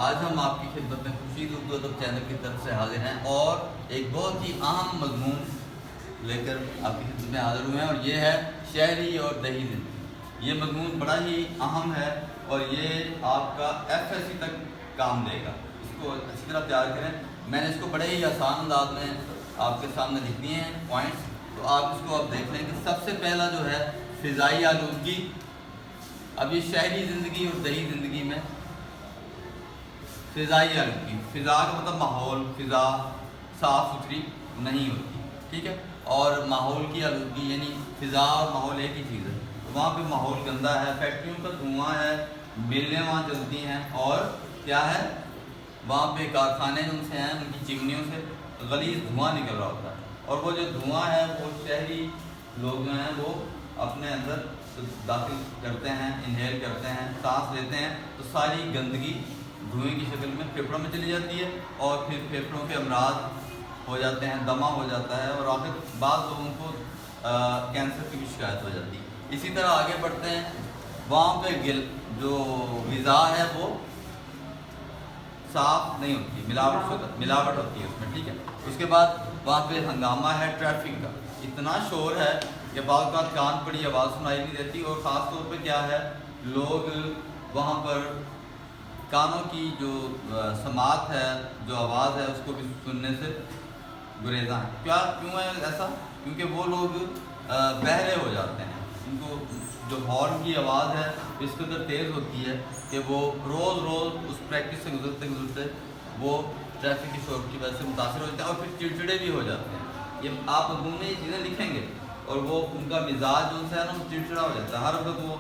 آج ہم آپ کی خدمت میں خورشید اردو ادب چینل کی طرف سے حاضر ہیں اور ایک بہت ہی اہم مضمون لے کر آپ کی خدمت میں حاضر ہوئے ہیں، اور یہ ہے شہری اور دیہی زندگی۔ یہ مضمون بڑا ہی اہم ہے اور یہ آپ کا FSC تک کام دے گا۔ اس کو اچھی طرح تیار کریں۔ میں نے اس کو بڑے ہی آسان انداز میں آپ کے سامنے لکھ دیے ہیں پوائنٹس، تو آپ اس کو اب دیکھ لیں کہ سب سے پہلا جو ہے فضائی آلودگی۔ اب یہ شہری زندگی اور دیہی زندگی میں فضائی آلودگی، فضا کا مطلب ماحول، فضا صاف ستھری نہیں ہوتی، ٹھیک ہے، اور ماحول کی آلودگی یعنی فضا اور ماحول ایک ہی چیز ہے۔ وہاں پہ ماحول گندا ہے، فیکٹریوں کا دھواں ہے، ملیں وہاں چلتی ہیں، اور کیا ہے وہاں پہ کارخانے جن سے ہیں ان کی چمنیوں سے غلیظ دھواں نکل رہا ہوتا ہے، اور وہ جو دھواں ہے وہ شہری لوگ جو ہیں وہ اپنے اندر داخل کرتے ہیں، انہیل کرتے ہیں، سانس لیتے ہیں، تو ساری گندگی دھوئیں کی شکل میں پھیپھڑوں میں چلی جاتی ہے، اور پھر پھیپھڑوں کے امراض ہو جاتے ہیں، دمہ ہو جاتا ہے، اور آخر بعض لوگوں کو کینسر کی بھی شکایت ہو جاتی ہے۔ اسی طرح آگے بڑھتے ہیں، وہاں پہ جو غذا ہے وہ صاف نہیں ہوتی، ملاوٹ ہوتی ہے اس میں، ٹھیک ہے۔ اس کے بعد وہاں پہ ہنگامہ ہے ٹریفک کا، اتنا شور ہے کہ بعض اوقات کان پڑی آواز سنائی نہیں دیتی، اور خاص طور پہ کیا ہے لوگ وہاں پر کانوں کی جو سماعت ہے، جو آواز ہے، اس کو بھی سننے سے گریزاں ہیں۔ کیوں ہے ایسا؟ کیونکہ وہ لوگ بہرے ہو جاتے ہیں، ان کو جو ہارن کی آواز ہے اس قدر تیز ہوتی ہے کہ وہ روز اس پریکٹس سے گزرتے وہ ٹریفک کی شور کی وجہ سے متاثر ہو جاتے ہیں، اور پھر چڑچڑے بھی ہو جاتے ہیں۔ یہ آپ مضمون میں یہ چیزیں لکھیں گے، اور وہ ان کا مزاج جو ہے نا وہ چڑچڑا ہو جاتا ہے، ہر وقت وہ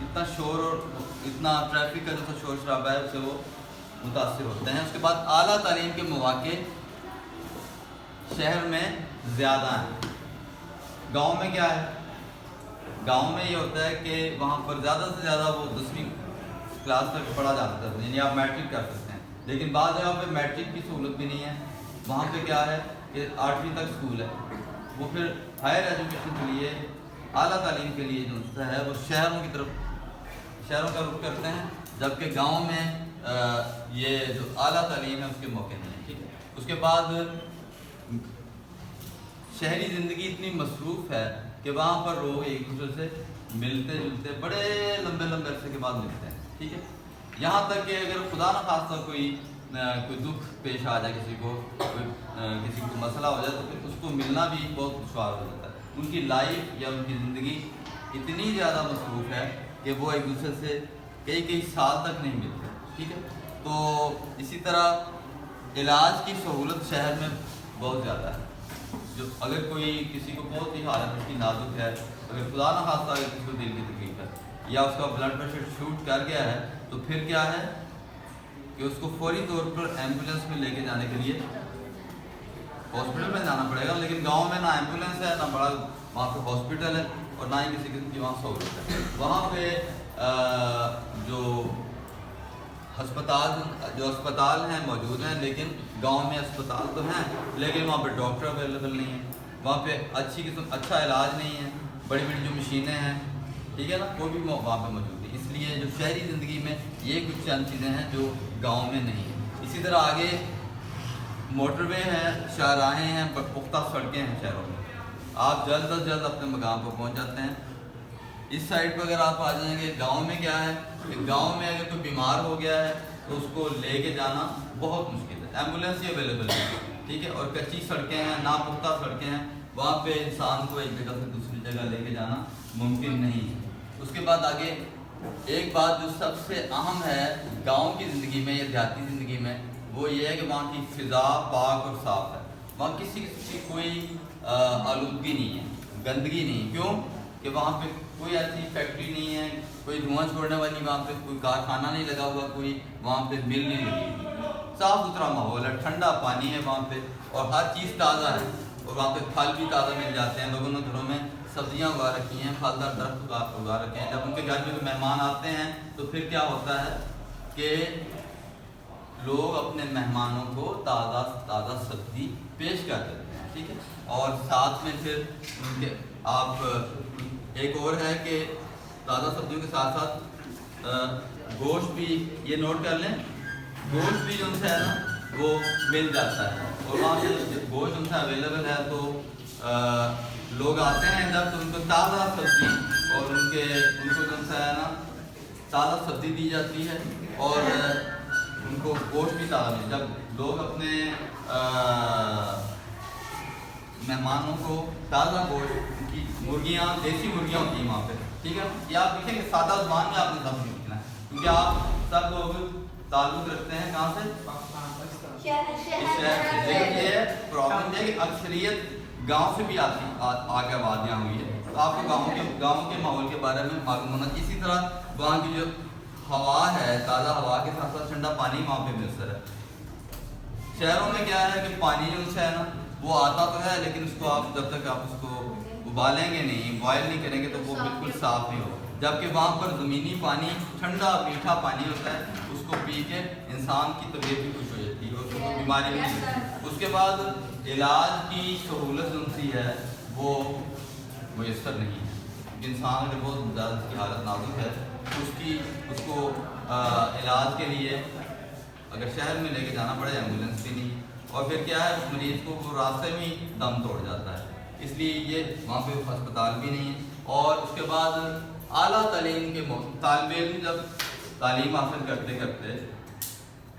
اتنا شور اور اتنا ٹریفک کا جو شور شرابہ ہے اس سے وہ متاثر ہوتے ہیں۔ اس کے بعد اعلیٰ تعلیم کے مواقع شہر میں زیادہ ہیں، گاؤں میں کیا ہے؟ گاؤں میں یہ ہوتا ہے کہ وہاں پر زیادہ سے زیادہ وہ 10ویں کلاس تک پڑھا جا سکتا ہے، یعنی آپ میٹرک کر سکتے ہیں، لیکن بعض جگہ پہ میٹرک کی سہولت بھی نہیں ہے، وہاں پہ کیا ہے کہ 8ویں تک اسکول ہے، وہ پھر ہائر ایجوکیشن کے لیے، اعلیٰ تعلیم کے لیے جو ہے وہ شہروں کا رخ کرتے ہیں، جبکہ گاؤں میں یہ جو اعلیٰ تعلیم ہے اس کے موقع نہیں ہیں، ٹھیک ہے۔ اس کے بعد شہری زندگی اتنی مصروف ہے کہ وہاں پر لوگ ایک دوسرے سے ملتے جلتے بڑے لمبے عرصے کے بعد ملتے ہیں، ٹھیک ہے، یہاں تک کہ اگر خدا نہ خواستہ کوئی دکھ پیش آ جائے، کسی کو مسئلہ ہو جائے، تو پھر اس کو ملنا بھی بہت دشوار ہو جاتا ہے۔ ان کی لائف یا ان کی زندگی اتنی زیادہ مصروف ہے کہ وہ ایک دوسرے سے کئی سال تک نہیں ملتے، ٹھیک ہے۔ تو اسی طرح علاج کی سہولت شہر میں بہت زیادہ ہے، جو اگر کوئی کسی کو بہت ہی حالت اس کی نازک ہے، اگر خدا نہ خواستہ اگر کسی کو دل کی تکلیف ہے یا اس کا بلڈ پریشر شوٹ کر گیا ہے، تو پھر کیا ہے کہ اس کو فوری طور پر ایمبولینس میں لے کے جانے کے لیے ہاسپٹل میں جانا پڑے گا، لیکن گاؤں میں نہ ایمبولینس ہے، نہ بڑا وہاں پہ ہاسپٹل ہے، اور نہ ہی کسی قسم کی وہاں سہولت ہے۔ وہاں پہ جو ہسپتال ہیں موجود ہیں، لیکن گاؤں میں اسپتال تو ہیں لیکن وہاں پہ ڈاکٹر اویلیبل نہیں ہیں، وہاں پہ اچھا علاج نہیں ہے، بڑی جو مشینیں ہیں، ٹھیک ہے نا، وہ بھی وہاں پہ موجود ہے۔ اس لیے جو شہری زندگی میں یہ کچھ چند چیزیں ہیں جو گاؤں میں نہیں ہیں۔ اسی طرح آگے موٹر وے ہیں، شاہراہیں ہیں، پختہ سڑکیں ہیں شہروں میں، آپ جلد از جلد اپنے مقام پر پہنچ جاتے ہیں۔ اس سائڈ پہ اگر آپ آ جائیں گے، گاؤں میں کیا ہے کہ گاؤں میں اگر کوئی بیمار ہو گیا ہے تو اس کو لے کے جانا بہت مشکل ہے، ایمبولینس ہی اویلیبل ہے، ٹھیک ہے، اور کچی سڑکیں ہیں، ناپختہ سڑکیں ہیں، وہاں پہ انسان کو ایک جگہ سے دوسری جگہ لے کے جانا ممکن نہیں ہے۔ اس کے بعد آگے ایک بات جو سب سے اہم ہے گاؤں کی زندگی میں یا دیہاتی زندگی میں، وہ یہ ہے کہ وہاں کی فضا پاک اور صاف ہے، وہاں کسی قسم کی کوئی آلودگی نہیں ہے، گندگی نہیں، کیوں کہ وہاں پہ کوئی ایسی فیکٹری نہیں ہے، کوئی دھواں چھوڑنے والی وہاں پہ کوئی کارخانہ نہیں لگا ہوا، کوئی وہاں پہ مل نہیں لگی، صاف ستھرا ماحول ہے، ٹھنڈا پانی ہے وہاں پہ، اور ہر چیز تازہ ہے، اور وہاں پہ پھل بھی تازہ مل جاتے ہیں، لوگوں نے گھروں میں سبزیاں اگا رکھی ہیں، پھلدار درخت اگا رکھے ہیں، جب ان کے گھر میں مہمان آتے ہیں تو پھر کیا ہوتا ہے کہ لوگ اپنے مہمانوں کو تازہ سبزی پیش کر دیتے ہیں، ٹھیک ہے، اور ساتھ میں پھر ان کے آپ ایک اور ہے کہ تازہ سبزیوں کے ساتھ ساتھ گوشت بھی، یہ نوٹ کر لیں گوشت بھی جو ہے نا وہ مل جاتا ہے، اور وہاں پہ گوشت جو ہے اویلیبل ہے، تو لوگ آتے ہیں ادھر تو ان کو تازہ سبزی اور ان کو جو ہے نا تازہ سبزی دی جاتی ہے، اور ان کو گوشت بھی تازہ ملتا ہے۔ جب لوگ اپنے مہمانوں کو تازہ گوشت، ان کی مرغیاں دیسی مرغیاں ہوتی ہیں وہاں پہ، ٹھیک ہے، یہ آپ دیکھیں کہ سادہ زبان میں آپ نے سب لکھنا ہے، کیونکہ آپ سب لوگ تعلق رکھتے ہیں کہاں سے؟ شہر سے، لیکن یہ پرابلم ہے کہ اکثریت گاؤں سے بھی آگے آبادیاں ہوئی ہے، تو آپ کو گاؤں کے ماحول کے بارے میں معلوم ہونا چاہیے۔ اسی طرح وہاں کی جو ہوا ہے، تازہ ہوا کے ساتھ ساتھ ٹھنڈا پانی وہاں پہ میسر ہے۔ شہروں میں کیا ہے کہ پانی جو ہے نا وہ آتا تو ہے، لیکن اس کو آپ جب تک آپ اس کو ابالیں گے نہیں، بوائل نہیں کریں گے تو وہ بالکل صاف نہیں ہو، جبکہ وہاں پر زمینی پانی ٹھنڈا میٹھا پانی ہوتا ہے، اس کو پی کے انسان کی طبیعت بھی خوش ہو جاتی ہے اور کوئی بیماری بھی نہیں ہوتی۔ اس کے بعد علاج کی سہولت جو سی ہے وہ میسر نہیں ہے، کیونکہ انسان اگر بہت زیادہ اس کی حالت نازک ہے اس کو علاج کے لیے اگر شہر میں لے کے جانا پڑے، ایمبولینس بھی نہیں، اور پھر کیا ہے مریض کو وہ راستے میں ہی دم توڑ جاتا ہے، اس لیے یہ وہاں پہ ہسپتال بھی نہیں ہے۔ اور اس کے بعد اعلیٰ تعلیم کے طالب علم جب تعلیم حاصل کرتے کرتے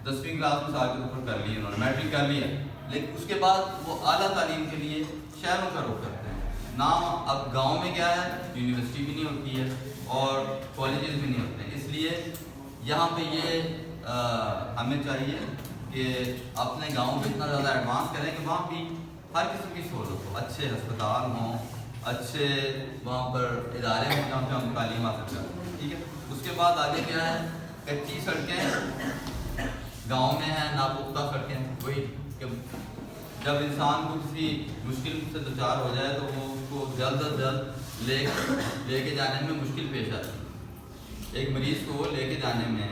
10ویں کلاس میں سال کے اوپر کر لی، انہوں نے میٹرک کر لیا، لیکن اس کے بعد وہ اعلیٰ تعلیم کے لیے شہروں کا رخ کرتے ہیں۔ نہ اب گاؤں میں کیا ہے یونیورسٹی بھی نہیں ہوتی ہے اور کالجز بھی نہیں ہوتے ہیں، اس لیے یہاں پہ یہ ہمیں چاہیے کہ اپنے گاؤں کو اتنا زیادہ ایڈوانس کریں کہ وہاں بھی ہر قسم کی سہولت ہو، اچھے ہسپتال ہوں، اچھے وہاں پر ادارے ہوں جہاں پہ ہم تعلیم حاصل کریں، ٹھیک ہے۔ اس کے بعد آگے کیا ہے، کچی سڑکیں گاؤں میں ہیں، ناپختہ سڑکیں، وہی کہ جب انسان کو کسی مشکل سے دوچار ہو جائے تو وہ اس کو جلد از جلد لے کے جانے میں مشکل پیش آتی ہے۔ ایک مریض کو لے کے جانے میں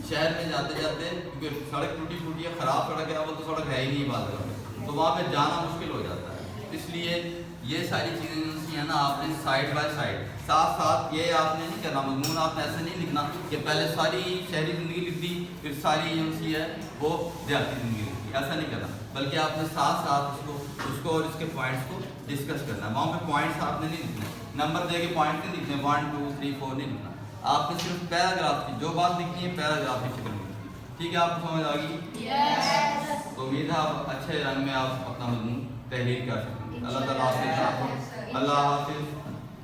شہر میں جاتے جاتے، کیونکہ سڑک ٹوٹی پھوٹی ہے، خراب سڑک ہے، وہ تو سڑک ہے ہی نہیں بات کریں، تو وہاں پہ جانا مشکل ہو جاتا ہے۔ اس لیے یہ ساری چیزیں جو سی ہیں نا آپ نے سائڈ بائی سائڈ ساتھ ساتھ یہ آپ نے نہیں کرنا، مضمون آپ نے ایسے نہیں لکھنا کہ پہلے ساری شہری زندگی لکھ دی پھر ساری جو سی ہے وہ دیہاتی زندگی لکھ دی، ایسا نہیں کرنا، بلکہ آپ نے ساتھ ساتھ اس کو اور اس کے پوائنٹس کو ڈسکس کرنا ہے۔ وہاں پہ پوائنٹس آپ نے نہیں لکھنے، نمبر دے کے پوائنٹ نہیں لکھنے، 1 2 3 4 نہیں لکھنا، آپ نے صرف پیراگراف کی جو بات لکھنی ہے پیراگراف کی شکل میں، ٹھیک ہے، آپ کو سمجھ آ گئی؟ تو امید ہے آپ اچھے رنگ میں آپ اپنا مضمون تحریر کر سکیں۔ اللہ تعالیٰ آپ کے ساتھ ہو، اللہ حافظ۔